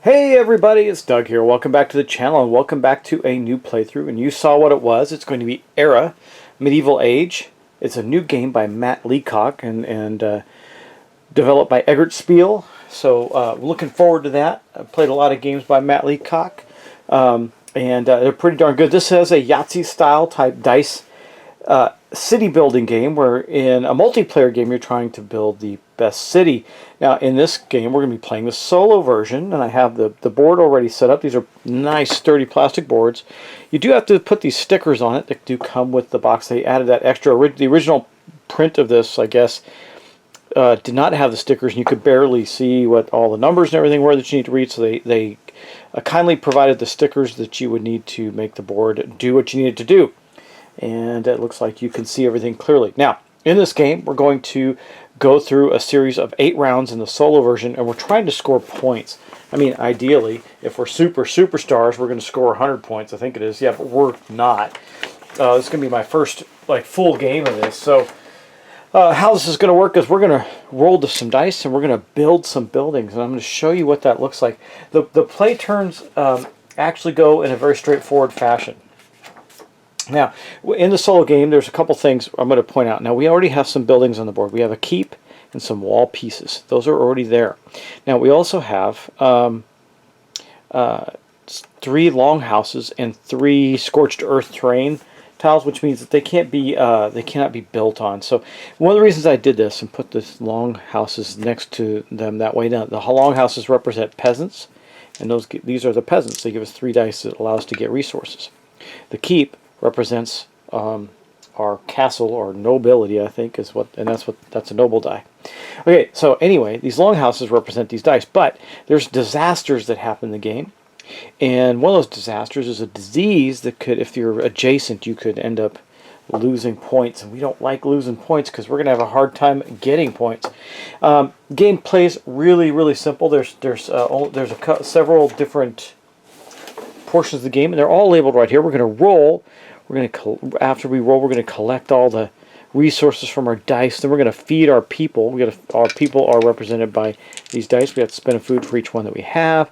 Hey everybody, it's Doug here. Welcome back to the channel and welcome back to a new playthrough. And you saw what it was. It's going to be Era, Medieval Age. It's a new game by Matt Leacock and developed by Eggert Spiel. So looking forward to that. I've played a lot of games by Matt Leacock and they're pretty darn good. This has a Yahtzee style type dice city building game where in a multiplayer game you're trying to build the best city. Now in this game we're going to be playing the solo version, and I have the board already set up. These are nice sturdy plastic boards. You do have to put these stickers on it that do come with the box. They added that extra. The original print of this, I guess, did not have the stickers, and you could barely see what all the numbers and everything were that you need to read, so they kindly provided the stickers that you would need to make the board do what you needed to do. And it looks like you can see everything clearly. Now, in this game, we're going to go through a series of 8 rounds in the solo version, and we're trying to score points. I mean, ideally, if we're superstars, we're going to score 100 points, I think it is. Yeah, but we're not. This is going to be my first full game of this. So how this is going to work is we're going to roll some dice, and we're going to build some buildings, and I'm going to show you what that looks like. The play turns actually go in a very straightforward fashion. Now, in the solo game, there's a couple things I'm going to point out. Now, we already have some buildings on the board. We have a keep and some wall pieces. Those are already there. Now, we also have 3 longhouses and 3 scorched earth terrain tiles, which means that they cannot be built on. So, one of the reasons I did this and put the longhouses next to them that way. Now, the longhouses represent peasants, and these are the peasants. They give us 3 dice that allow us to get resources. The keep represents our castle or nobility, I think, is what, and that's a noble die. Okay, so anyway, these longhouses represent these dice, but there's disasters that happen in the game, and one of those disasters is a disease that could, if you're adjacent, you could end up losing points, and we don't like losing points because we're going to have a hard time getting points. Game plays really simple. There's several different portions of the game, and they're all labeled right here. We're going to roll. After we roll, we're going to collect all the resources from our dice. Then we're going to feed our people. Our people are represented by these dice. We have to spend a food for each one that we have.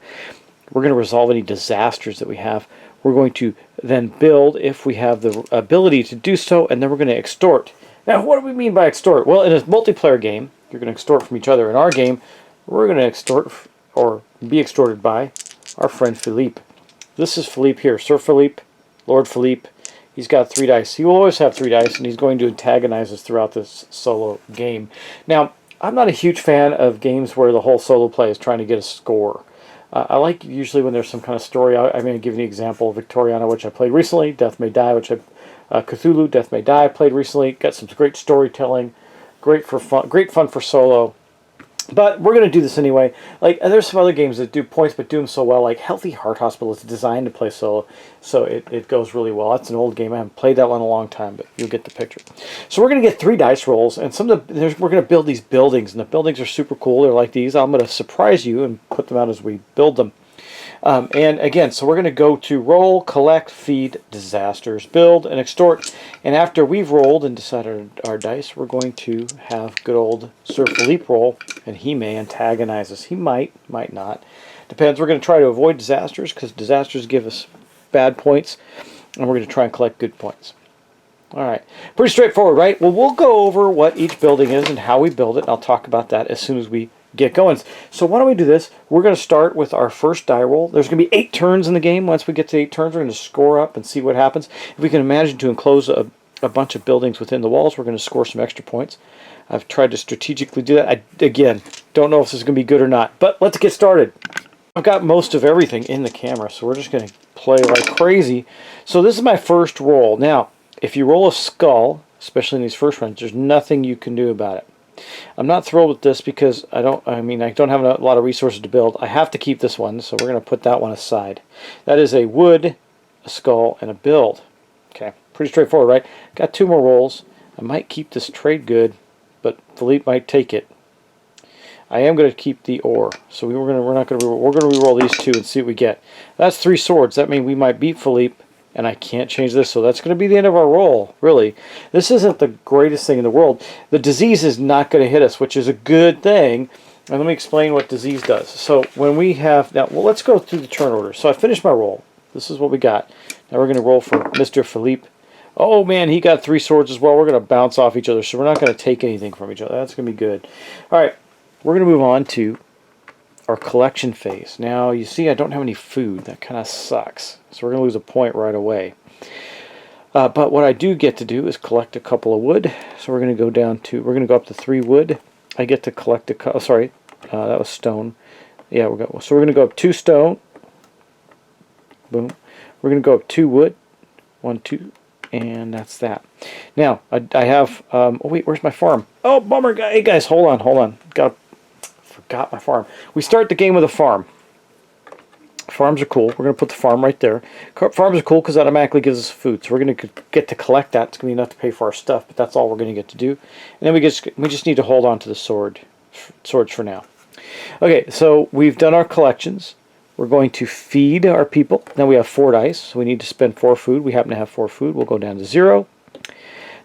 We're going to resolve any disasters that we have. We're going to then build if we have the ability to do so, and then we're going to extort. Now, what do we mean by extort? Well, in a multiplayer game, you're going to extort from each other. In our game, we're going to extort or be extorted by our friend Philippe. This is Philippe here, Sir Philippe, Lord Philippe. He's got 3 dice. He will always have 3 dice, and he's going to antagonize us throughout this solo game. Now, I'm not a huge fan of games where the whole solo play is trying to get a score. I like usually when there's some kind of story. I'm going to give you an example of Victoriana, which I played recently. Death May Die, Cthulhu, Death May Die, I played recently. Got some great storytelling, great fun for solo. But we're going to do this anyway. And there's some other games that do points but do them so well. Like Healthy Heart Hospital is designed to play solo, so it goes really well. That's an old game. I haven't played that one in a long time, but you'll get the picture. So we're going to get 3 dice rolls, and we're going to build these buildings, and the buildings are super cool. They're like these. I'm going to surprise you and put them out as we build them. And again, so we're going to go to roll, collect, feed, disasters, build, and extort. And after we've rolled and decided our dice, we're going to have good old Sir Philippe roll, and he may antagonize us. He might not. Depends. We're going to try to avoid disasters because disasters give us bad points, and we're going to try and collect good points. All right. Pretty straightforward, right? Well, we'll go over what each building is and how we build it. I'll talk about that as soon as we get going. So why don't we do this? We're going to start with our first die roll. There's going to be 8 turns in the game. Once we get to 8 turns, we're going to score up and see what happens. If we can imagine to enclose a bunch of buildings within the walls, we're going to score some extra points. I've tried to strategically do that. I, again, don't know if this is going to be good or not, but let's get started. I've got most of everything in the camera, so we're just going to play like crazy. So this is my first roll. Now, if you roll a skull, especially in these first runs, there's nothing you can do about it. I'm not thrilled with this because I don't have a lot of resources to build. I have to keep this one, so we're going to put that one aside. That is a wood, a skull, and a build. Okay, pretty straightforward, right? Got 2 more rolls. I might keep this trade good, but Philippe might take it. I am going to keep the ore, so we're going to re-roll these 2 and see what we get. That's 3 swords. That means we might beat Philippe. And I can't change this, so that's going to be the end of our roll, really. This isn't the greatest thing in the world. The disease is not going to hit us, which is a good thing. And let me explain what disease does. So when we have, now, well, let's go through the turn order. So I finished my roll. This is what we got. Now we're going to roll for Mr. Philippe. Oh man, he got 3 swords as well. We're going to bounce off each other, so we're not going to take anything from each other. That's going to be good. All right, we're going to move on to our collection phase. Now, you see I don't have any food. That kind of sucks. So we're going to lose a point right away. But what I do get to do is collect a couple of wood. So we're going to go down to, we're going to go up to 3 wood. I get to collect a, oh, sorry, that was stone. Yeah, so we're going to go up 2 stone. Boom. We're going to go up 2 wood. 1, 2, and that's that. Now, I have, oh wait, where's my farm? Oh, bummer. Hey guys, hold on. Forgot my farm. We start the game with a farm. Farms are cool. We're going to put the farm right there. Farms are cool because that automatically gives us food. So we're going to get to collect that. It's going to be enough to pay for our stuff, but that's all we're going to get to do. And then we just need to hold on to the swords for now. Okay, so we've done our collections. We're going to feed our people. Now we have 4 dice, so we need to spend 4 food. We happen to have 4 food. We'll go down to 0.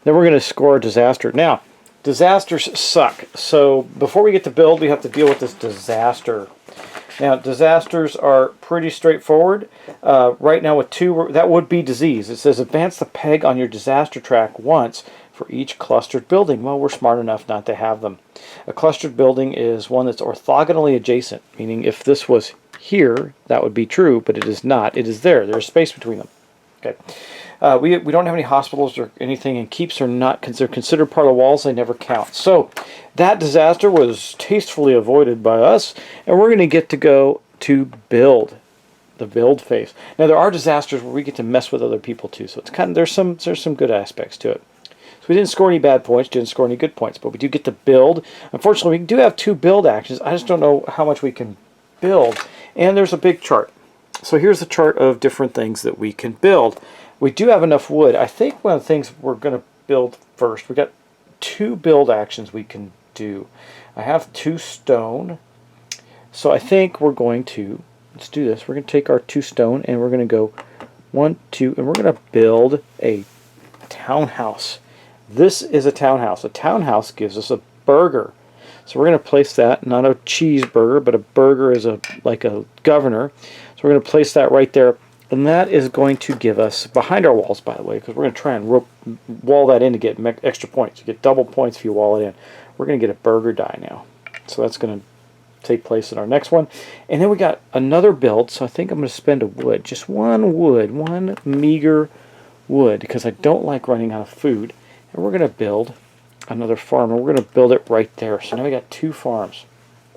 Then we're going to score a disaster. Now, disasters suck. So before we get to build, we have to deal with this disaster. Now, disasters are pretty straightforward. Right now with 2, that would be disease. It says advance the peg on your disaster track once for each clustered building. Well, we're smart enough not to have them. A clustered building is one that's orthogonally adjacent, meaning if this was here, that would be true, but it is not. It is there. There's space between them. Okay. We don't have any hospitals or anything, and keeps are not considered part of walls. They never count. So that disaster was tastefully avoided by us, and we're going to get to go to build, the build phase. Now there are disasters where we get to mess with other people too, so it's kind of there's some good aspects to it. So we didn't score any bad points, didn't score any good points, but we do get to build. Unfortunately, we do have 2 build actions. I just don't know how much we can build, and there's a big chart. So here's the chart of different things that we can build. We do have enough wood. I think one of the things we're going to build first, we got 2 build actions we can do. I have 2 stone. So I think we're going to, let's do this. We're going to take our 2 stone and we're going to go 1, 2, and we're going to build a townhouse. This is a townhouse. A townhouse gives us a burger. So we're going to place that, not a cheeseburger, but a burger is like a governor. So we're going to place that right there. And that is going to give us, behind our walls, by the way, because we're going to try and wall that in to get extra points. You get double points if you wall it in. We're going to get a burger die now. So that's going to take place in our next one. And then we got another build, so I think I'm going to spend a wood. Just 1 wood, 1 meager wood, because I don't like running out of food. And we're going to build another farm, and we're going to build it right there. So now we got 2 farms.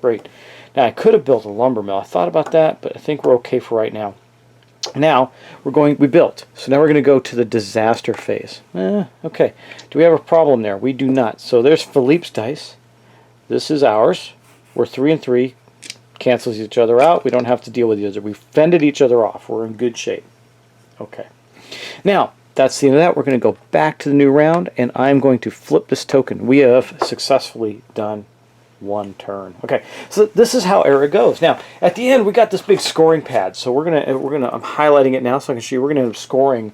Great. Now I could have built a lumber mill. I thought about that, but I think we're okay for right now. Now we built. So now we're going to go to the disaster phase. Okay. Do we have a problem there? We do not. So there's Philippe's dice. This is ours. We're 3 and 3. Cancels each other out. We don't have to deal with each other. We fended each other off. We're in good shape. Okay. Now, that's the end of that. We're going to go back to the new round, and I'm going to flip this token. We have successfully done 1 turn. Okay, so this is how Era goes. Now, at the end, we got this big scoring pad. So I'm highlighting it now so I can show you. We're gonna end up scoring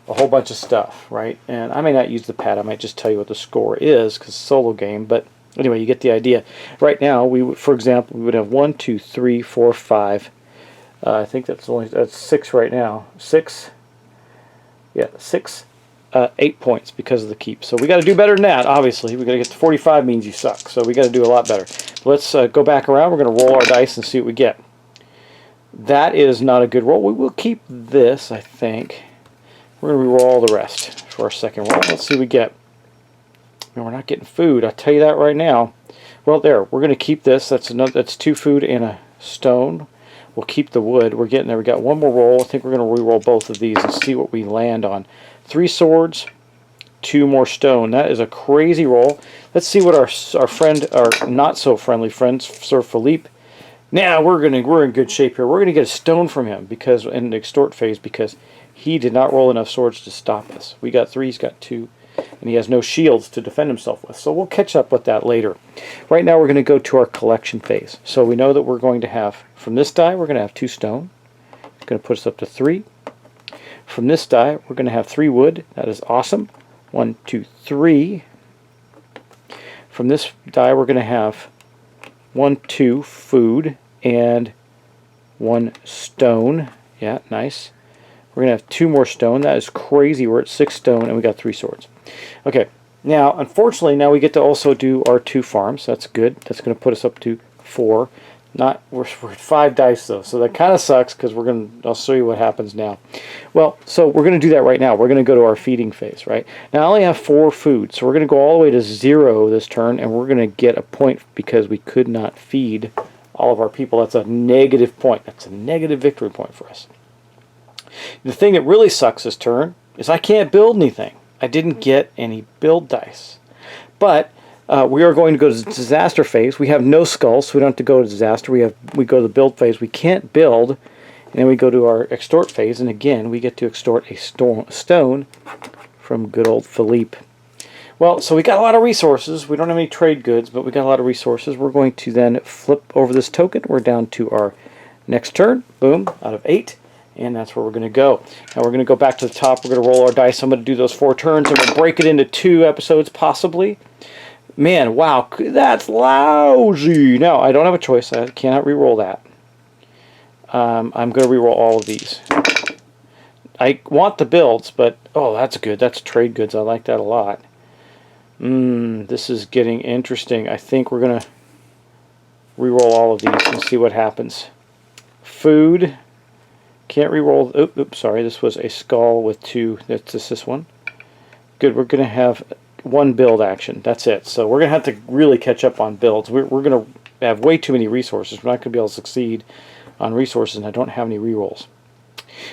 a whole bunch of stuff, right? And I may not use the pad. I might just tell you what the score is because it's a solo game. But anyway, you get the idea. Right now, for example, we would have 1, 2, 3, 4, 5. I think that's 6 right now. 6. Yeah, 6. 8 points because of the keep. So we got to do better than that, obviously. We got to get to 45 means you suck. So we got to do a lot better. Let's go back around. We're going to roll our dice and see what we get. That is not a good roll. We will keep this, I think. We're going to re-roll all the rest for our second roll. Let's see what we get. No, we're not getting food. I'll tell you that right now. Well, there. We're going to keep this. That's 2 food and a stone. We'll keep the wood. We're getting there. We got 1 more roll. I think we're going to re-roll both of these and see what we land on. 3 swords, 2 more stone. That is a crazy roll. Let's see what our friend, our not so friendly friend, Sir Philippe. Now we're in good shape here. We're gonna get a stone from him because in the extort phase because he did not roll enough swords to stop us. We got 3. He's got 2, and he has no shields to defend himself with. So we'll catch up with that later. Right now we're going to go to our collection phase. So we know that we're going to have from this die we're going to have 2 stone. It's going to put us up to 3. From this die, we're going to have 3 wood. That is awesome. 1, 2, 3. From this die, we're going to have 1, 2 food, and 1 stone. Yeah, nice. We're going to have 2 more stone. That is crazy. We're at 6 stone, and we got 3 swords. Okay, now, unfortunately, now we get to also do our 2 farms. That's good. That's going to put us up to 4. We're at 5 dice, though, so that kind of sucks, because I'll show you what happens now. Well, so we're going to do that right now. We're going to go to our feeding phase, right? Now, I only have 4 food, so we're going to go all the way to 0 this turn, and we're going to get a point because we could not feed all of our people. That's a negative point. That's a negative victory point for us. The thing that really sucks this turn is I can't build anything. I didn't get any build dice. But we are going to go to the disaster phase. We have no skulls, so we don't have to go to disaster. We go to the build phase. We can't build, and then we go to our extort phase, and again we get to extort a stone from good old Philippe. Well, so we got a lot of resources. We don't have any trade goods, but we got a lot of resources. We're going to then flip over this token. We're down to our next turn. Boom, out of 8. And that's where we're going to go. Now we're going to go back to the top. We're going to roll our dice. I'm going to do those 4 turns, and we'll break it into 2 episodes, possibly. Man, wow, that's lousy. Now, I don't have a choice. I cannot re-roll that. I'm going to re-roll all of these. I want the builds, but, oh, that's good. That's trade goods. I like that a lot. This is getting interesting. I think we're going to re-roll all of these and see what happens. Food. Can't re-roll. Oops, sorry. This was a skull with 2. That's this one. Good. We're going to have 1 build action. That's it. So we're going to have to really catch up on builds. We're going to have way too many resources. We're not going to be able to succeed on resources, and I don't have any re-rolls.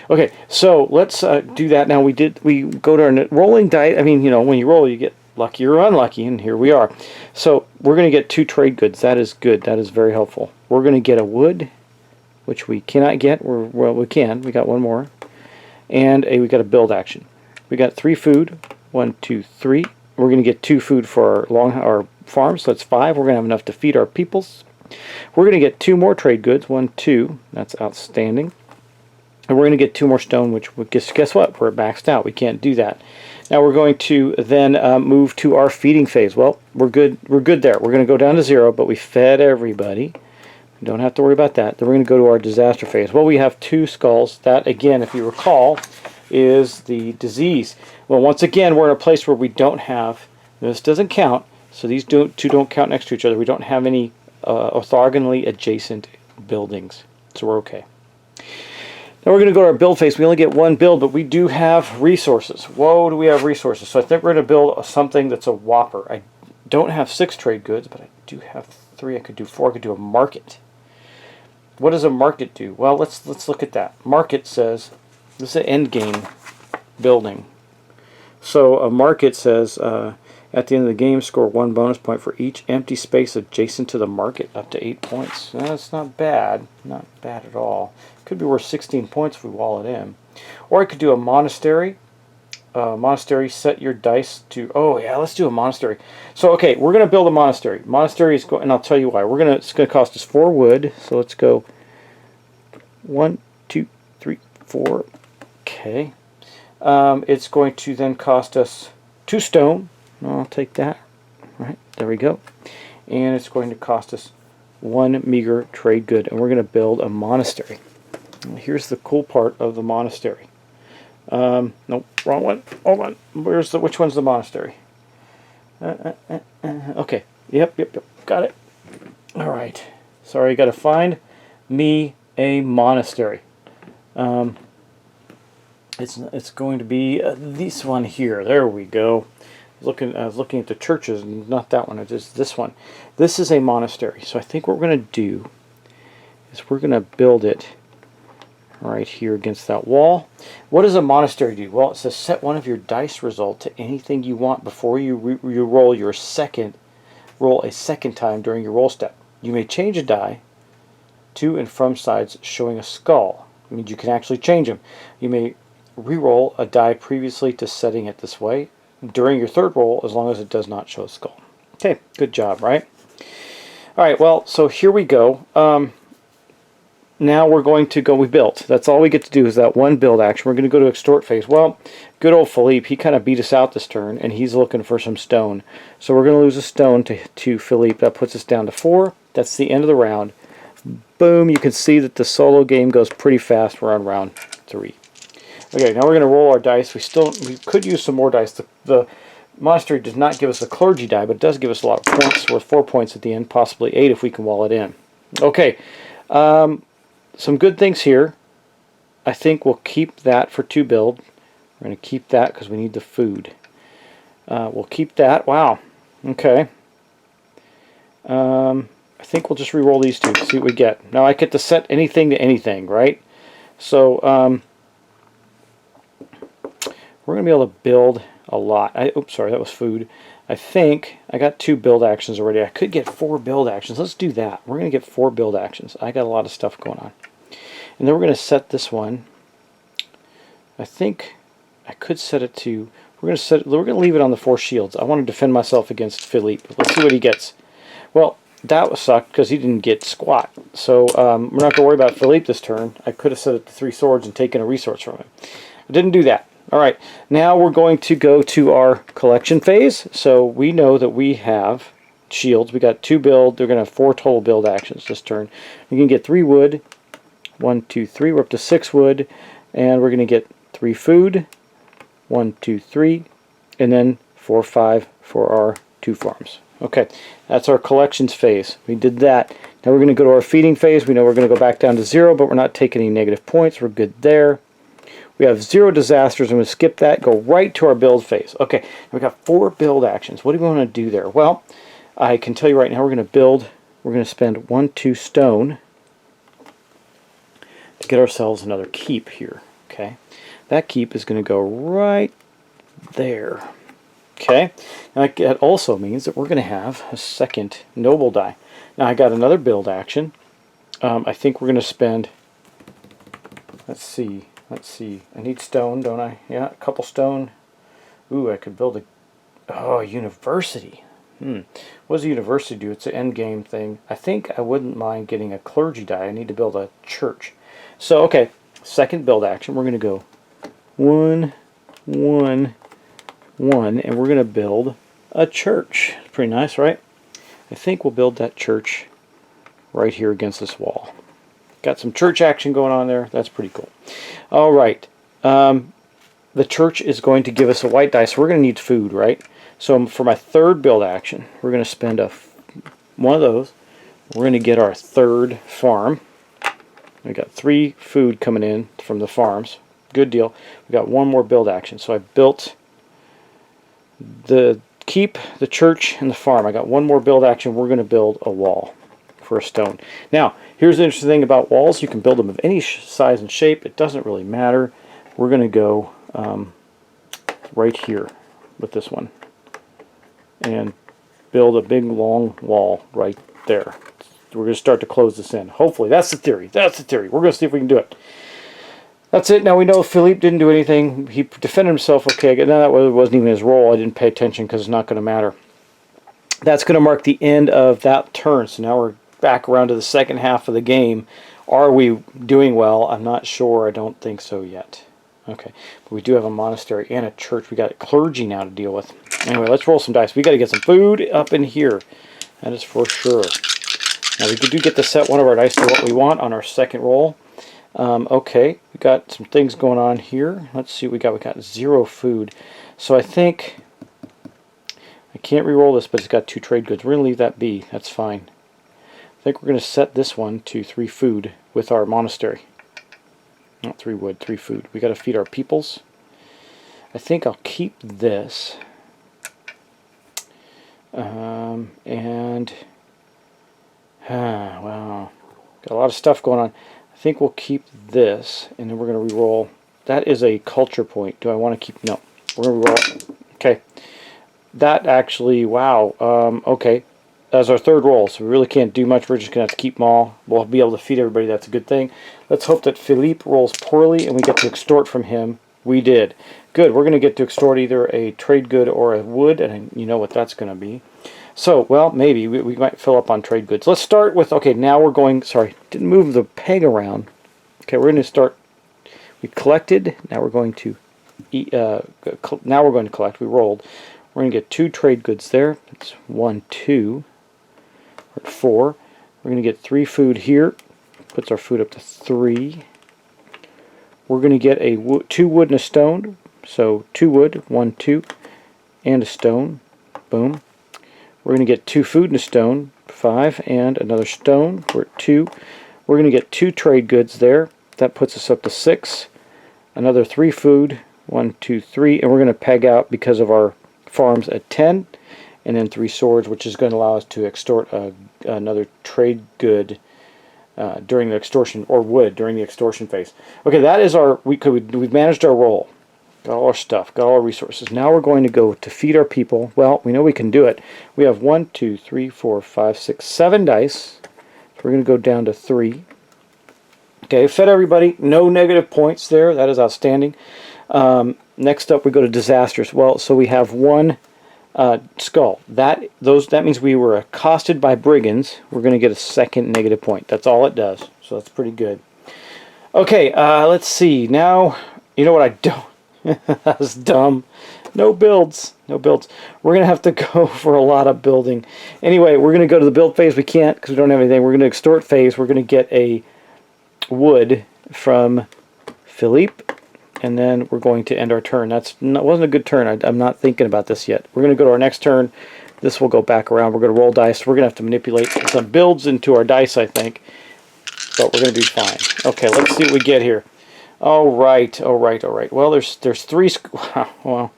Okay, so let's do that. Now we go to our rolling dice. I mean, when you roll, you get lucky or unlucky, and here we are. So we're going to get 2 trade goods. That is good. That is very helpful. We're going to get a wood, which we cannot get. Well, we can. We got 1 more. And we got a build action. We got 3 food. 1, 2, 3. We're going to get 2 food for our farm, so that's 5. We're going to have enough to feed our peoples. We're going to get 2 more trade goods. 1, 2. That's outstanding. And we're going to get 2 more stone, which, guess what? We're maxed out. We can't do that. Now we're going to then move to our feeding phase. Well, we're good. We're good there. We're going to go down to 0, but we fed everybody. Don't have to worry about that. Then we're going to go to our disaster phase. Well, we have 2 skulls. That, again, if you recall, is the disease. Well, once again, we're in a place where we don't have, this doesn't count, so these 2 don't count next to each other. We don't have any orthogonally adjacent buildings, so we're okay. Now we're going to go to our build phase. We only get 1 build, but we do have resources. Whoa, do we have resources. So I think we're going to build something that's a whopper. I don't have 6 trade goods, but I do have 3. I could do 4. I could do a market. What does a market do? Well, let's look at that. Market says, this is an end game building. So a market says, at the end of the game, score 1 bonus point for each empty space adjacent to the market, up to 8 points. That's not bad. Not bad at all. Could be worth 16 points if we wall it in. Or I could do a monastery. Monastery, set your dice to... Oh, yeah, let's do a monastery. So, okay, we're going to build a monastery. Monastery is going... And I'll tell you why. It's going to cost us 4 wood. So let's go 1, 2, 3, 4. Okay. It's going to then cost us 2 stone. I'll take that. Right, there we go. And it's going to cost us 1 meager trade good. And we're going to build a monastery. And here's the cool part of the monastery. Nope, wrong one. Hold on. Which one's the monastery? Okay. Yep. Got it. All right. Sorry, I got to find me a monastery. It's going to be this one here. There we go. I was looking at the churches, and not that one. It's this one. This is a monastery. So I think what we're going to do is we're going to build it right here against that wall. What does a monastery do? Well, it says set 1 of your dice result to anything you want before you roll a second time during your roll step. You may change a die to and from sides showing a skull. It means you can actually change them. You may re-roll a die previously to setting it this way during your 3rd roll, as long as it does not show a skull. Okay, good job, right? All right, well, so here we go. Now we're going to go, we built. That's all we get to do is that 1 build action. We're going to go to extort phase. Well, good old Philippe, he kind of beat us out this turn, and he's looking for some stone. So we're going to lose a stone to Philippe. That puts us down to 4. That's the end of the round. Boom, you can see that the solo game goes pretty fast. We're on round 3. Okay, now we're going to roll our dice. We could use some more dice. The monastery does not give us a clergy die, but it does give us a lot of points. Worth 4 points at the end, possibly 8 if we can wall it in. Okay, some good things here. I think we'll keep that for 2 build. We're going to keep that because we need the food. We'll keep that. Wow. Okay. I think we'll just re-roll these 2 to see what we get. Now I get to set anything to anything, right? So we're going to be able to build a lot. Oops, sorry, that was food. I think I got 2 build actions already. I could get 4 build actions. Let's do that. We're going to get 4 build actions. I got a lot of stuff going on. And then we're going to set this one. I think I could set it to... We're going to leave it on the 4 shields. I want to defend myself against Philippe. Let's see what he gets. Well, that sucked because he didn't get squat. So we're not going to worry about Philippe this turn. I could have set it to 3 swords and taken a resource from him. I didn't do that. Alright, now we're going to go to our collection phase. So we know that we have shields. We got 2 build. They're going to have 4 total build actions this turn. We can get 3 wood. 1, 2, 3. We're up to 6 wood. And we're going to get 3 food. 1, 2, 3. And then 4, 5 for our 2 farms. Okay, that's our collections phase. We did that. Now we're going to go to our feeding phase. We know we're going to go back down to 0, but we're not taking any negative points. We're good there. We have 0 disasters. I'm going to skip that, go right to our build phase. Okay, we've got 4 build actions. What do we want to do there? Well, I can tell you right now we're going to build, we're going to spend 1, 2 stone to get ourselves another keep here. Okay, that keep is going to go right there. Okay, now that also means that we're going to have a second noble die. Now I got another build action. I think we're going to spend, let's see, I need stone, don't I? Yeah, a couple stone. Ooh, I could build a university. What does a university do? It's an end game thing. I think I wouldn't mind getting a clergy die. I need to build a church. So, okay, second build action. We're going to go 1, 1, 1, and we're going to build a church. Pretty nice, right? I think we'll build that church right here against this wall. Got some church action going on there. That's pretty cool. All right. The church is going to give us a white die, so we're going to need food, right? So for my third build action, we're going to spend one of those. We're going to get our 3rd farm. We got 3 food coming in from the farms. Good deal. We got 1 more build action. So I built the keep, the church, and the farm. I got 1 more build action. We're going to build a wall for a stone. Now, here's the interesting thing about walls. You can build them of any size and shape. It doesn't really matter. We're going to go right here with this one and build a big long wall right there. We're going to start to close this in. Hopefully, that's the theory. That's the theory. We're going to see if we can do it. That's it. Now we know Philippe didn't do anything. He defended himself okay. Now that wasn't even his role. I didn't pay attention because it's not going to matter. That's going to mark the end of that turn. So now we're back around to the second half of the game. Are we doing well? I'm not sure. I don't think so yet. Okay, but we do have a monastery and a church. We got a clergy now to deal with. Anyway, let's roll some dice. We got to get some food up in here. That is for sure. Now we do get to set one of our dice to what we want on our second roll. Okay, we got some things going on here. Let's see what we got. We got 0 food. So I think I can't re-roll this, but it's got 2 trade goods. We're going to leave that be. That's fine. I think we're going to set this one to 3 food with our monastery. Not 3 wood, 3 food. We got to feed our peoples. I think I'll keep this. Wow. Got a lot of stuff going on. I think we'll keep this, and then we're going to re-roll. That is a culture point. Do I want to keep... No. We're going to re-roll. Okay. That actually... Wow. Okay. That's our third roll, so we really can't do much. We're just going to have to keep them all. We'll be able to feed everybody. That's a good thing. Let's hope that Philippe rolls poorly, and we get to extort from him. We did. Good. We're going to get to extort either a trade good or a wood, and you know what that's going to be. So, well, maybe we might fill up on trade goods. Let's start with, okay, now we're going, sorry, didn't move the peg around. Okay, we're going to start, we collected, now we're going to, now we're going to collect, we rolled. We're going to get 2 trade goods there. That's 1, 2, or 4. We're going to get 3 food here. Puts our food up to 3. We're going to get a 2 wood and a stone. So 2 wood, 1, 2, and a stone. Boom. We're going to get 2 food and a stone. 5, and another stone. We're at 2. We're going to get 2 trade goods there. That puts us up to 6. Another 3 food. 1, 2, 3. And we're going to peg out because of our farms at 10. And then 3 swords, which is going to allow us to extort another trade good during the extortion, or wood during the extortion phase. Okay, that is our, we've managed our roll. Got all our stuff, got all our resources. Now we're going to go to feed our people. Well, we know we can do it. We have 1, 2, 3, 4, 5, 6, 7 dice. So we're going to go down to 3. Okay, fed everybody. No negative points there. That is outstanding. Next up, we go to disasters. Well, so we have 1 skull. That means we were accosted by brigands. We're going to get a second negative point. That's all it does. So that's pretty good. Okay, let's see. Now, you know what I don't. That was dumb. No builds. No builds. We're going to have to go for a lot of building. Anyway, we're going to go to the build phase. We can't because we don't have anything. We're going to extort phase. We're going to get a wood from Philippe. And then we're going to end our turn. That wasn't a good turn. I'm not thinking about this yet. We're going to go to our next turn. This will go back around. We're going to roll dice. We're going to have to manipulate some builds into our dice, I think. But we're going to be fine. Okay, let's see what we get here. All right, all right, all right. Well, there's 3. Well,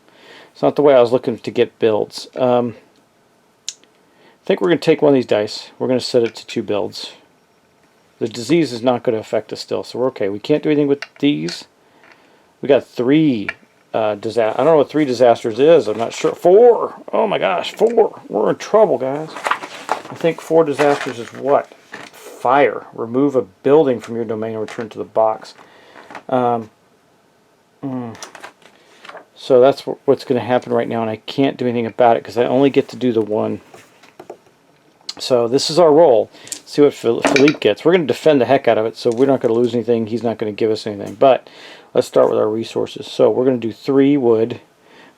it's not the way I was looking to get builds. I think we're going to take one of these dice. We're going to set it to 2 builds. The disease is not going to affect us still, so we're okay. We can't do anything with these. We got 3 disasters. I don't know what 3 disasters is. I'm not sure. 4. Oh my gosh, 4. We're in trouble, guys. I think 4 disasters is what? Fire. Remove a building from your domain and return to the box. So that's what's going to happen right now, and I can't do anything about it because I only get to do the 1. So this is our roll. Let's see what Philippe gets. We're going to defend the heck out of it, so we're not going to lose anything. He's not going to give us anything. But let's start with our resources. So we're going to do 3 wood.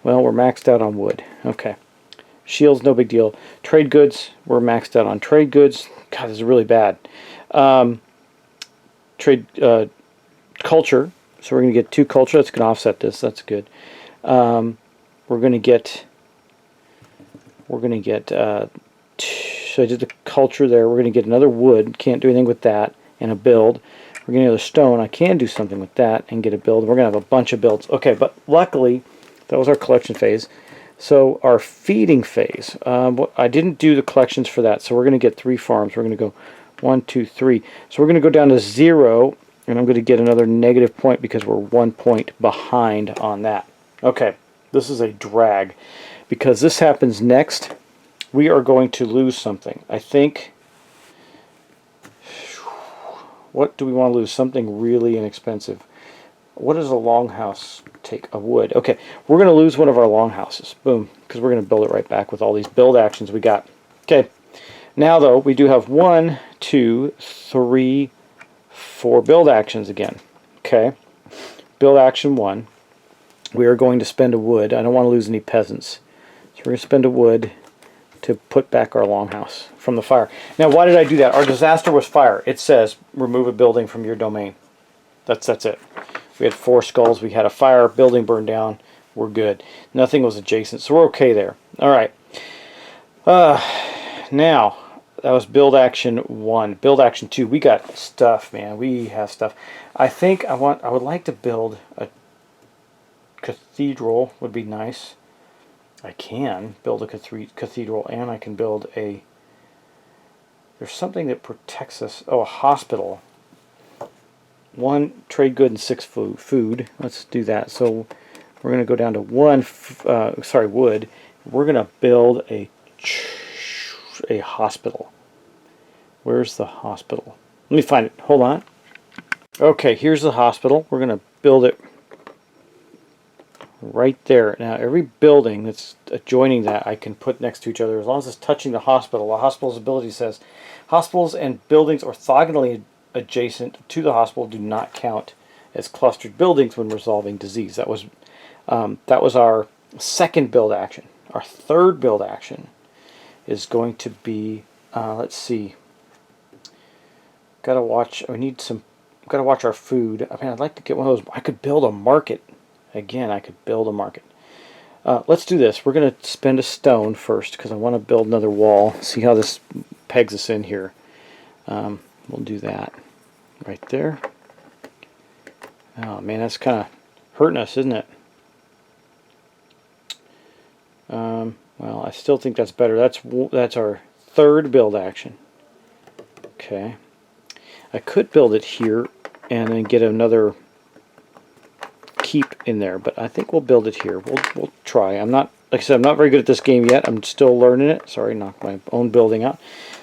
Well, we're maxed out on wood. Okay. Shields, no big deal. Trade goods, we're maxed out on trade goods. God, this is really bad. Culture. So we're going to get 2 culture. That's going to offset this. That's good. We're going to get. So I did the culture there. We're going to get another wood. Can't do anything with that. And a build. We're getting another stone. I can do something with that and get a build. We're going to have a bunch of builds. Okay, but luckily, that was our collection phase. So our feeding phase. I didn't do the collections for that. So we're going to get 3 farms. We're going to go 1, 2, 3. So we're going to go down to 0. And I'm going to get another negative point because we're 1 point behind on that. Okay, this is a drag. Because this happens next, we are going to lose something. I think, what do we want to lose? Something really inexpensive. What does a longhouse take of wood? Okay, we're going to lose one of our longhouses. Boom, because we're going to build it right back with all these build actions we got. Okay, now though, we do have 1, 2, 3, 4 build actions again. Okay, build action 1. We are going to spend a wood. I don't want to lose any peasants. So we're going to spend a wood to put back our longhouse from the fire. Now, why did I do that? Our disaster was fire. It says remove a building from your domain. That's it. We had 4 skulls. We had a fire. Building burned down. We're good. Nothing was adjacent, so we're okay there. All right. Now, that was build action 1. Build action 2. We got stuff, man. We have stuff. I think I would like to build a cathedral. Would be nice. I can build a cathedral, and I can build a. There's something that protects us. Oh, a hospital. 1 trade good and 6 food. Let's do that. So we're going to go down to 1. Wood. We're going to build a hospital. Where's the hospital? Let me find it. Hold on. Okay, here's the hospital. We're going to build it right there. Now, every building that's adjoining that I can put next to each other as long as it's touching the hospital. The hospital's ability says hospitals and buildings orthogonally adjacent to the hospital do not count as clustered buildings when resolving disease. That was our second build action. Our third build action is going to be, let's see. Gotta watch. We need some. Gotta watch our food. I mean, I'd like to get one of those. I could build a market. Again, I could build a market. Let's do this. We're gonna spend a stone first because I want to build another wall. See how this pegs us in here. We'll do that right there. Oh man, that's kind of hurting us, isn't it? Well, I still think that's better. That's our third build action. Okay. I could build it here and then get another keep in there, but I think we'll build it here. We'll try. I'm not, like I said, I'm not very good at this game yet. I'm still learning it. Sorry, knocked my own building out.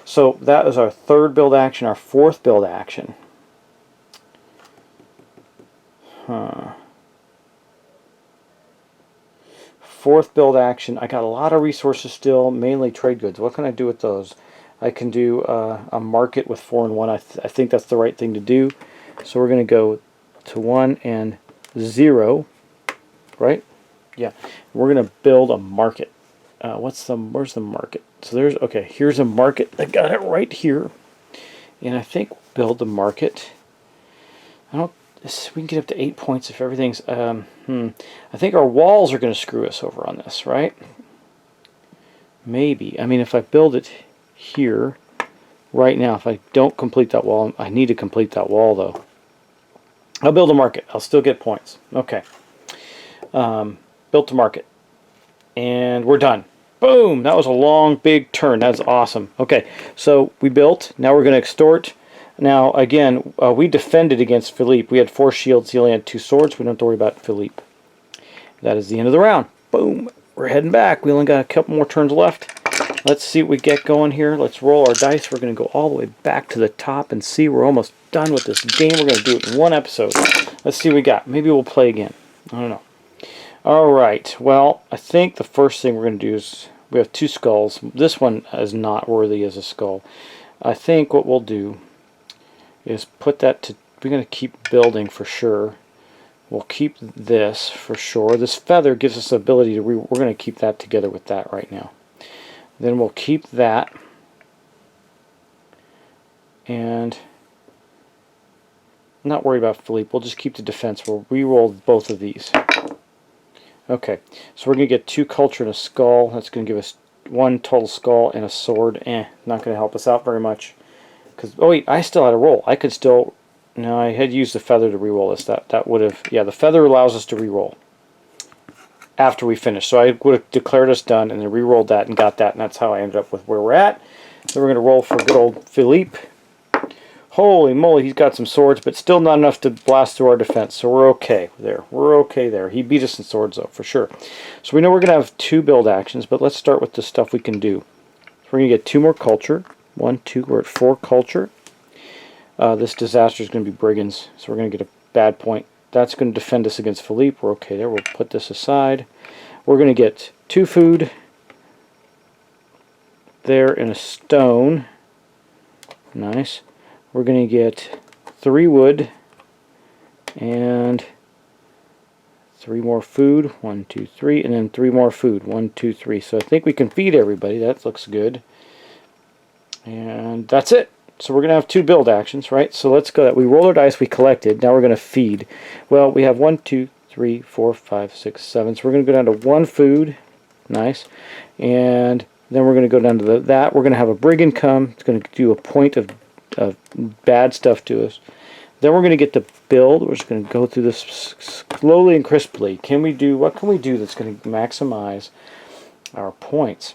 So that is our third build action. Our fourth build action. Fourth build action. I got a lot of resources still, mainly trade goods. What can I do with those? I can do a market with 4 and 1. I think that's the right thing to do. So we're going to go to 1 and 0, right? Yeah. We're going to build a market. Where's the market? So there's, okay, here's a market. I got it right here. And I think we'll build the market. We can get up to 8 points if everything's, I think our walls are going to screw us over on this, right? Maybe. I mean, if I build it here, right now, if I don't complete that wall, I need to complete that wall, though. I'll build a market. I'll still get points. Okay. Built a market. And we're done. Boom! That was a long, big turn. That's awesome. Okay, so we built. Now we're going to extort. Now, again, we defended against Philippe. We had 4 shields. He only had 2 swords. We don't have to worry about Philippe. That is the end of the round. Boom. We're heading back. We only got a couple more turns left. Let's see what we get going here. Let's roll our dice. We're going to go all the way back to the top and see. We're almost done with this game. We're going to do it in one episode. Let's see what we got. Maybe we'll play again. I don't know. All right. Well, I think the first thing we're going to do is we have 2 skulls. This one is not worthy as a skull. I think what we'll do is put that to, we're going to keep building for sure. We'll keep this for sure. This feather gives us the ability to, we're going to keep that together with that right now. Then we'll keep that. And I'm not worried about Philippe. We'll just keep the defense. We'll re-roll both of these. Okay, so we're going to get 2 culture and a skull. That's going to give us 1 total skull and a sword. Not going to help us out very much. Because, oh wait, I still had a roll. I could still, no, I had used the feather to re-roll this. That would have, yeah, the feather allows us to re-roll after we finish. So I would have declared us done and then re-rolled that and got that, and that's how I ended up with where we're at. So we're going to roll for good old Philippe. Holy moly, he's got some swords, but still not enough to blast through our defense. So we're okay there. We're okay there. He beat us in swords, though, for sure. So we know we're going to have 2 build actions, but let's start with the stuff we can do. So we're going to get 2 more culture. 1, 2, we're at 4 culture. This disaster is going to be brigands, so we're going to get a bad point. That's going to defend us against Philippe. We're okay there. We'll put this aside. We're going to get 2 food there and a stone. Nice. We're going to get 3 wood and 3 more food. 1, 2, 3, and then 3 more food. 1, 2, 3. So I think we can feed everybody. That looks good. And that's it. So we're going to have 2 build actions, right? So let's go. We roll our dice, we collected. Now we're going to feed. Well, we have 1, 2, 3, 4, 5, 6, 7. So we're going to go down to 1 food. Nice. And then we're going to go down to that. We're going to have a brigand come. It's going to do a point of bad stuff to us. Then we're going to get to build. We're just going to go through this slowly and crisply. What can we do that's going to maximize our points?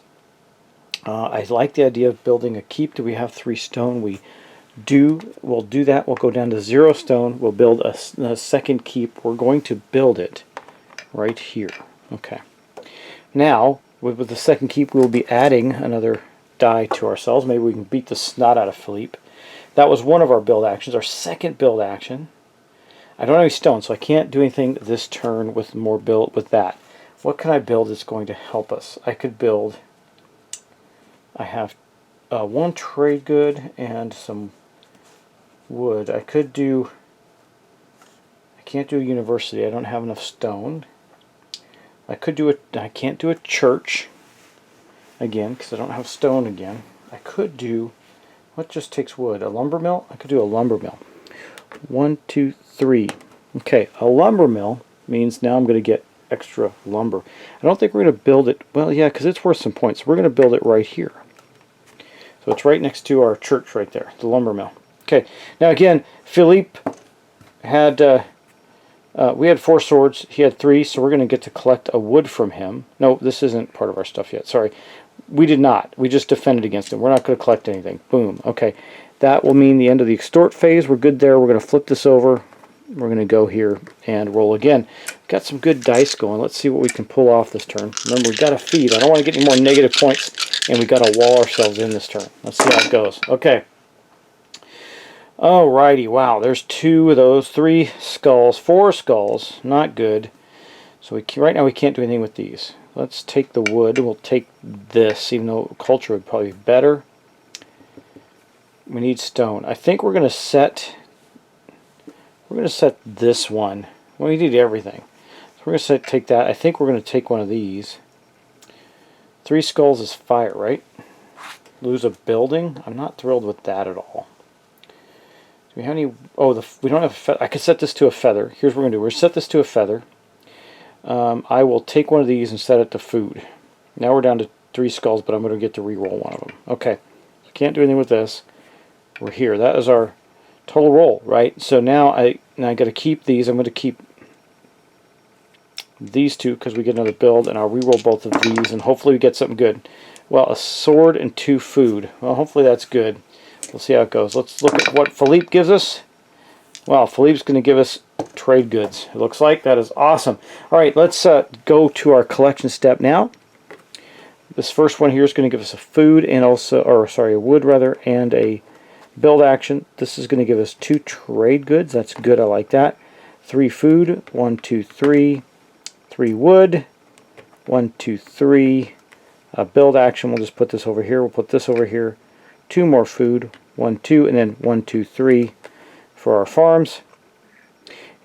I like the idea of building a keep. Do we have 3 stone? We do. We'll do that. We'll go down to 0 stone. We'll build a second keep. We're going to build it right here. Okay. Now, with the second keep, we'll be adding another die to ourselves. Maybe we can beat the snot out of Philippe. That was one of our build actions. Our second build action. I don't have any stone, so I can't do anything this turn with more build with that. What can I build that's going to help us? I could build. I have 1 trade good and some wood. I could do. I can't do a university. I don't have enough stone. I could do a. I can't do a church. Again, because I don't have stone again. I could do. What just takes wood? A lumber mill? I could do a lumber mill. 1, 2, 3. Okay, a lumber mill means now I'm going to get extra lumber. I don't think we're going to build it. Well, yeah, because it's worth some points. We're going to build it right here. So it's right next to our church right there, the lumber mill. Okay, now again, Philippe had, we had 4 swords. He had 3, so we're going to get to collect a wood from him. No, this isn't part of our stuff yet. Sorry. We did not. We just defended against him. We're not going to collect anything. Boom. Okay. That will mean the end of the extort phase. We're good there. We're going to flip this over. We're going to go here and roll again. Got some good dice going. Let's see what we can pull off this turn. Remember, we've got to feed. I don't want to get any more negative points, and we've got to wall ourselves in this turn. Let's see how it goes. Okay. Alrighty. Wow. There's 2 of those. 3 skulls. 4 skulls. Not good. So right now we can't do anything with these. Let's take the wood. We'll take this, even though culture would probably be better. We need stone. I think we're going to set this one. Well, we need everything. So we're going to take that. I think we're going to take one of these. 3 skulls is fire, right? Lose a building? I'm not thrilled with that at all. Do we have any? Oh, we don't have a feather. I could set this to a feather. Here's what we're going to do. We're going to set this to a feather. I will take one of these and set it to food. Now we're down to 3 skulls, but I'm going to get to re-roll one of them. Okay. Can't do anything with this. We're here. That is our total roll, right? So now I got to keep these. I'm going to keep these 2 because we get another build, and I'll re-roll both of these, and hopefully we get something good. Well, a sword and 2 food. Well, hopefully that's good. We'll see how it goes. Let's look at what Philippe gives us. Well, Philippe's going to give us trade goods. It looks like that is awesome. All right, let's go to our collection step now. This first one here is going to give us a food and also, or sorry, a wood rather, and a build action. This is going to give us 2 trade goods. That's good. I like that. 3 food. 1, 2, 3. 3 wood. 1, 2, 3. Build action. We'll just put this over here. We'll put this over here. 2 more food. 1, 2, and then 1, 2, 3 for our farms.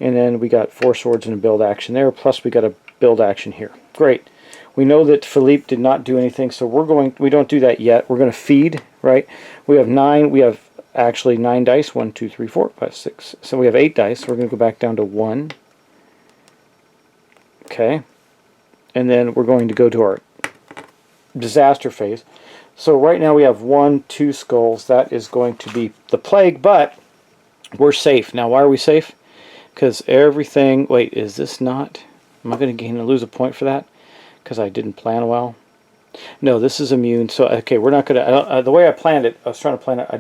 And then we got 4 swords and a build action there. Plus we got a build action here. Great. We know that Philippe did not do anything, so we don't do that yet. We're going to feed, right? We have 9. We have actually 9 dice. 1, 2, 3, 4, 5, 6. So we have 8 dice. We're going to go back down to 1. Okay. And then we're going to go to our disaster phase. So right now we have 1, 2 skulls. That is going to be the plague, but we're safe. Now, why are we safe? Because everything... Wait, is this not... Am I going to gain or lose a point for that? Because I didn't plan well? No, this is immune. So, okay, we're not going to... the way I planned it, I was trying to plan it, I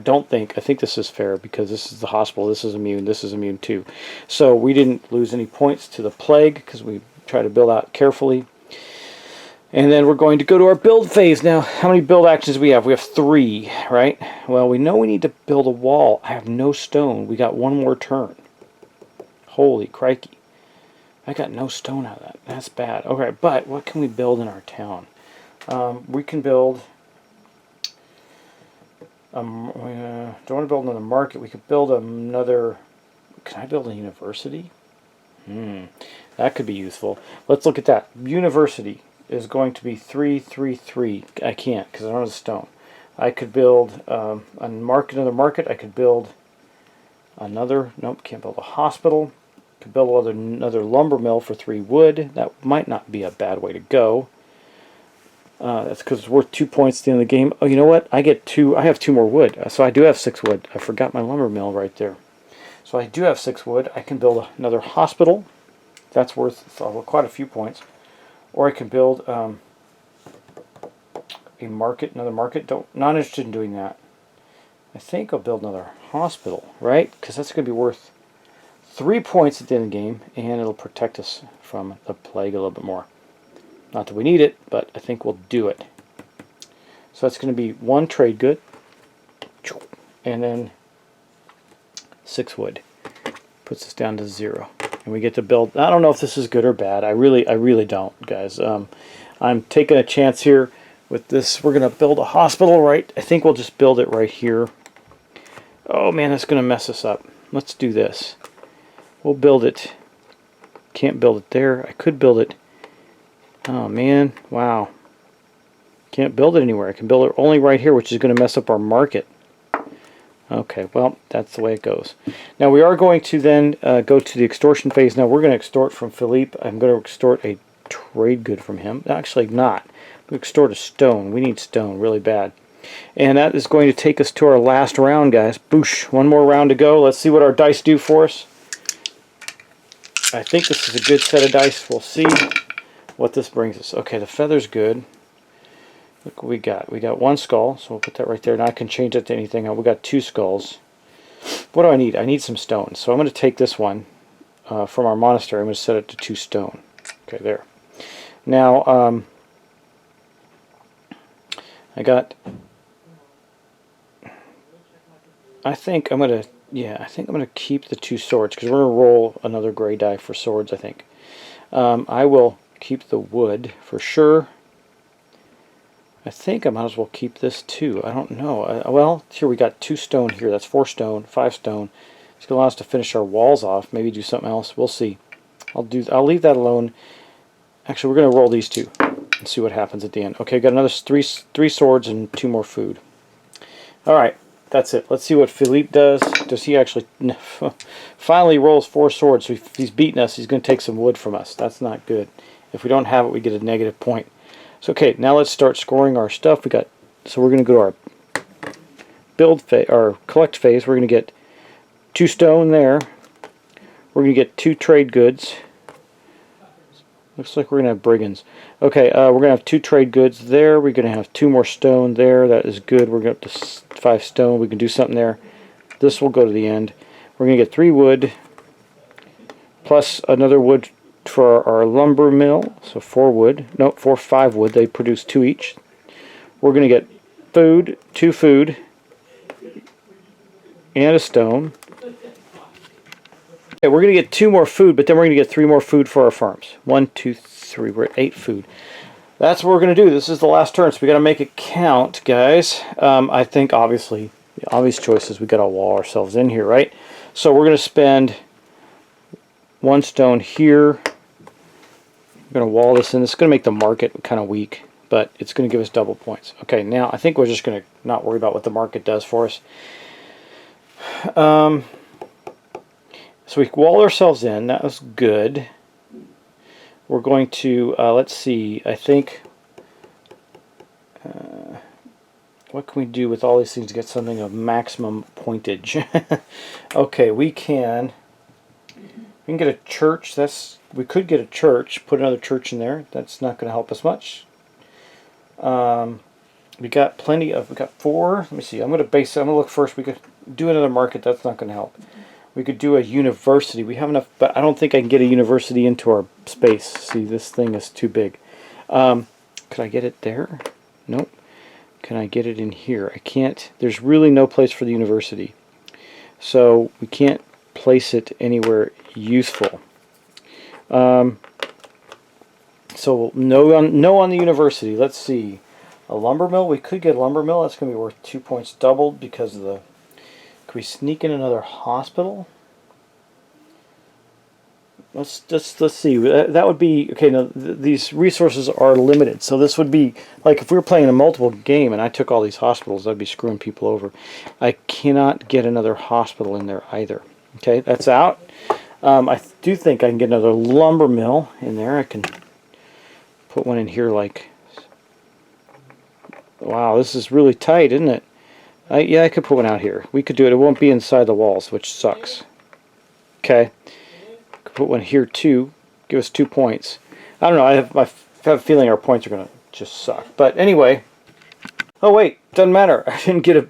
think this is fair, because this is the hospital, this is immune too. So we didn't lose any points to the plague, because we try to build out carefully. And then we're going to go to our build phase. Now, how many build actions do we have? We have 3, right? Well, we know we need to build a wall. I have no stone. We got 1 more turn. Holy crikey. I got no stone out of that. That's bad. Okay, but what can we build in our town? We can build... don't want to build another market. We could build another... Can I build a university? That could be useful. Let's look at that. University is going to be 3, 3, 3. I can't because I don't have a stone. I could build another market. I could build another... Nope, can't build a hospital. Could build another lumber mill for 3 wood. That might not be a bad way to go. That's because it's worth 2 points at the end of the game. Oh, you know what? I have 2 more wood. So I do have 6 wood. I forgot my lumber mill right there. So I do have 6 wood. I can build another hospital. That's worth quite a few points. Or I can build a market, another market. Not interested in doing that. I think I'll build another hospital, right? Because that's going to be worth 3 points at the end of the game, and it'll protect us from the plague a little bit more. Not that we need it, but I think we'll do it. So that's going to be 1 trade good, and then 6 wood. Puts us down to 0. And we get to build... I don't know if this is good or bad. I really don't, guys. I'm taking a chance here with this. We're going to build a hospital, right? I think we'll just build it right here. Oh, man, that's going to mess us up. Let's do this. We'll build it. Can't build it there. I could build it. Oh, man. Wow. Can't build it anywhere. I can build it only right here, which is going to mess up our market. Okay, well, that's the way it goes. Now we are going to then go to the extortion phase. Now we're going to extort from Philippe. I'm going to extort a trade good from him. Actually, not. We extort a stone. We need stone really bad. And that is going to take us to our last round, guys. Boosh. One more round to go. Let's see what our dice do for us. I think this is a good set of dice. We'll see what this brings us. Okay, the feather's good. Look what we got. We got one skull, so we'll put that right there. Now I can change it to anything. We got 2 skulls. What do I need? I need some stone. So I'm going to take this one from our monastery. I'm going to set it to 2 stone. Okay, there. Now, I think I'm going to keep the 2 swords because we're going to roll another gray die for swords, I think. I will keep the wood for sure. I think I might as well keep this too. I don't know. Well, here we got 2 stone here. That's 4 stone, 5 stone. It's going to allow us to finish our walls off. Maybe do something else. We'll see. I'll leave that alone. Actually, we're going to roll these 2 and see what happens at the end. Okay, got another 3 swords and 2 more food. All right, that's it. Let's see what Philippe does. Does he actually finally rolls 4 swords? So if he's beating us, he's going to take some wood from us. That's not good. If we don't have it, we get a negative point. So okay, now let's start scoring our stuff. So we're going to go to our build phase, our collect phase. We're going to get 2 stone there. We're going to get 2 trade goods. Looks like we're going to have brigands. Okay, we're going to have 2 trade goods there. We're going to have 2 more stone there. That is good. We're going to up to 5 stone. We can do something there. This will go to the end. We're going to get 3 wood plus another wood for our lumber mill, so 4 wood. No, 5 wood. They produce 2 each. We're going to get food, 2 food, and a stone. Okay, we're going to get 2 more food, but then we're going to get 3 more food for our farms. 1, 2, 3. We're at 8 food. That's what we're going to do. This is the last turn, so we got to make it count, guys. I think obviously the obvious choice is we got to wall ourselves in here, right? So we're going to spend 1 stone here. We're going to wall this in. This is going to make the market kind of weak, but it's going to give us double points. Okay, now I think we're just going to not worry about what the market does for us. So we wall ourselves in. That was good. We're going to, let's see, I think, what can we do with all these things to get something of maximum pointage? Okay, we can get a church. We could get a church, put another church in there. That's not going to help us much. We got 4. Let me see. I'm going to look first. We could do another market. That's not going to help. We could do a university. We have enough, but I don't think I can get a university into our space. See, this thing is too big. Could I get it there? Nope. Can I get it in here? I can't. There's really no place for the university. So we can't place it anywhere useful. So no on the university. Let's see. A lumber mill. We could get a lumber mill. That's going to be worth 2 points doubled because of the... Could we sneak in another hospital? Let's see. That would be okay. Now these resources are limited, so this would be like if we were playing a multiple game and I took all these hospitals, I'd be screwing people over. I cannot get another hospital in there either. Okay, that's out. I do think I can get another lumber mill in there. I can put one in here. Like, wow, this is really tight, isn't it? Yeah, I could put one out here. We could do it. It won't be inside the walls, which sucks. Okay. Could put one here too. Give us 2 points. I don't know. I have a feeling our points are going to just suck. But anyway. Oh, wait. Doesn't matter. I didn't get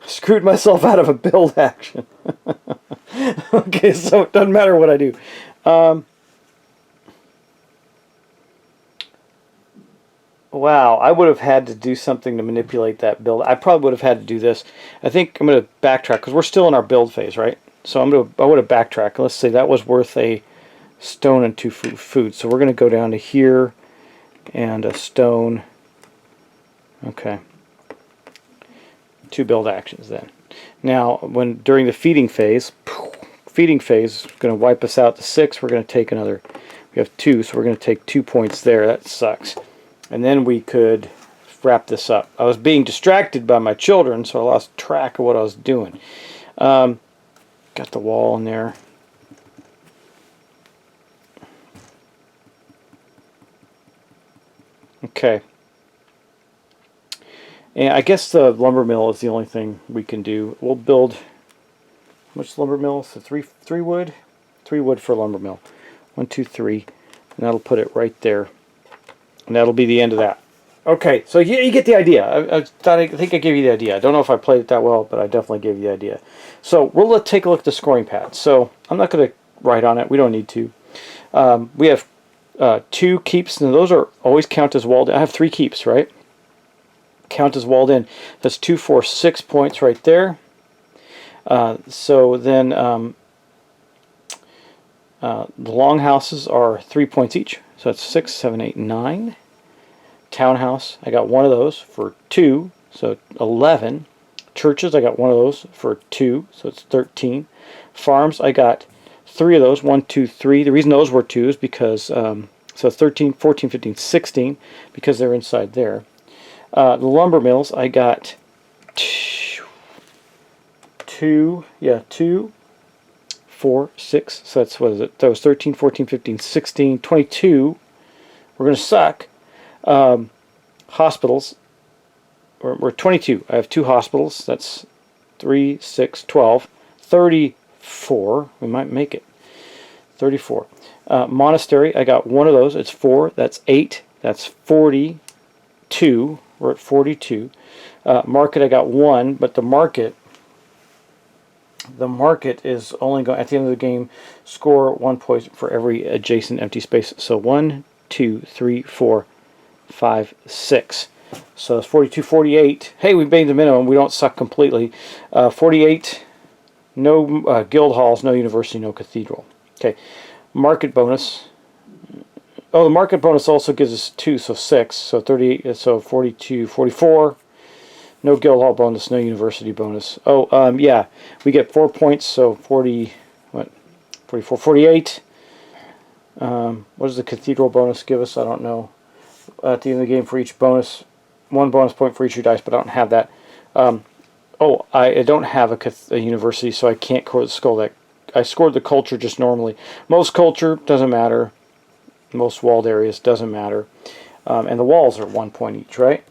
screwed myself out of a build action. Okay, so it doesn't matter what I do. Wow, I would have had to do something to manipulate that build. I probably would have had to do this. I think I'm going to backtrack because we're still in our build phase, right? So I would have backtracked. Let's say that was worth a stone and 2 food. So we're going to go down to here and a stone. Okay. 2 build actions then. Now, during the feeding phase is going to wipe us out to 6. We're going to take another. We have 2, so we're going to take 2 points there. That sucks. And then we could wrap this up. I was being distracted by my children, so I lost track of what I was doing. Got the wall in there. Okay. And I guess the lumber mill is the only thing we can do. We'll build, how much lumber mill? So three wood? 3 wood for lumber mill. 1, 2, 3. And that'll put it right there. And that'll be the end of that. Okay, so you get the idea. I think I gave you the idea. I don't know if I played it that well, but I definitely gave you the idea. So we'll take a look at the scoring pad. So I'm not going to write on it. We don't need to. We have 2 keeps, and those are always count as walled in. I have 3 keeps, right? Count as walled in. That's 2, 4, 6 points right there. So then the long houses are 3 points each. So that's 6, 7, 8, 9. Townhouse, I got 1 of those for 2, so 11. Churches, I got 1 of those for 2, so it's 13. Farms, I got 3 of those, 1, 2, 3. The reason those were 2 is because, so 13, 14, 15, 16, because they're inside there. The lumber mills, I got 2, 4, 6, so that's, what is it? That was 13, 14, 15, 16, 22. We're going to suck. Hospitals, we're 22. I have 2 hospitals. That's 3, 6, 12, 34. We might make it. 34. Monastery, I got 1 of those. It's 4. That's 8. That's 42. We're at 42. Market, I got 1, but the market is only going, at the end of the game, score 1 point for every adjacent empty space. So 1, 2, 3, 4, 5, 6. So it's 42, 48. Hey, we made the minimum. We don't suck completely. 48. No guild halls, no university, no cathedral. Okay. Market bonus. Oh, the market bonus also gives us 2, so 6. So 38. So 42, 44. No guild hall bonus, no university bonus. Oh, yeah, we get 4 points. So 40. What? 44, 48. What does the cathedral bonus give us? I don't know. At the end of the game, for each bonus, 1 bonus point for each of your dice, but I don't have that. Oh, I don't have a university, so I can't score that. I scored the culture just normally. Most culture doesn't matter. Most walled areas doesn't matter. And the walls are 1 point each, right?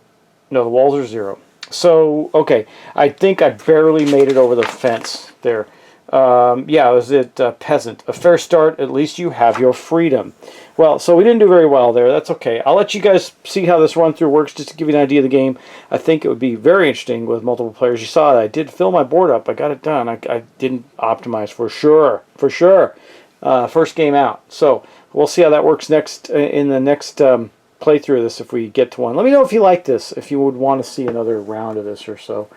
No, the walls are 0. So, okay, I think I barely made it over the fence there. Yeah, it was at Peasant. A fair start, at least you have your freedom. Well, so we didn't do very well there. That's okay. I'll let you guys see how this run-through works just to give you an idea of the game. I think it would be very interesting with multiple players. You saw that I did fill my board up. I got it done. I didn't optimize for sure. For sure. First game out. So we'll see how that works next in the next playthrough of this if we get to one. Let me know if you like this, if you would want to see another round of this or so.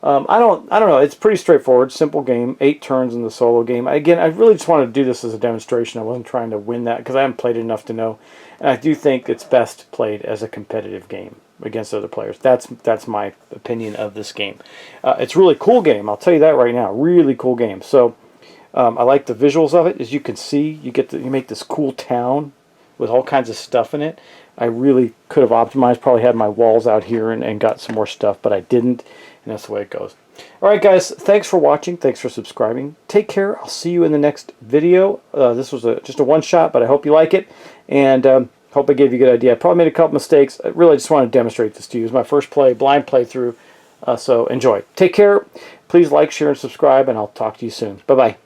I don't know. It's pretty straightforward, simple game. 8 turns in the solo game. Again, I really just wanted to do this as a demonstration. I wasn't trying to win that because I haven't played it enough to know. And I do think it's best played as a competitive game against other players. That's my opinion of this game. It's a really cool game. I'll tell you that right now. Really cool game. So I like the visuals of it. As you can see, you make this cool town with all kinds of stuff in it. I really could have optimized. Probably had my walls out here and got some more stuff, but I didn't. And that's the way it goes. Alright guys, thanks for watching. Thanks for subscribing. Take care. I'll see you in the next video. This was just a one-shot, but I hope you like it. And hope I gave you a good idea. I probably made a couple mistakes. I really just want to demonstrate this to you. It was my first blind playthrough. So enjoy. Take care. Please like, share, and subscribe, and I'll talk to you soon. Bye-bye.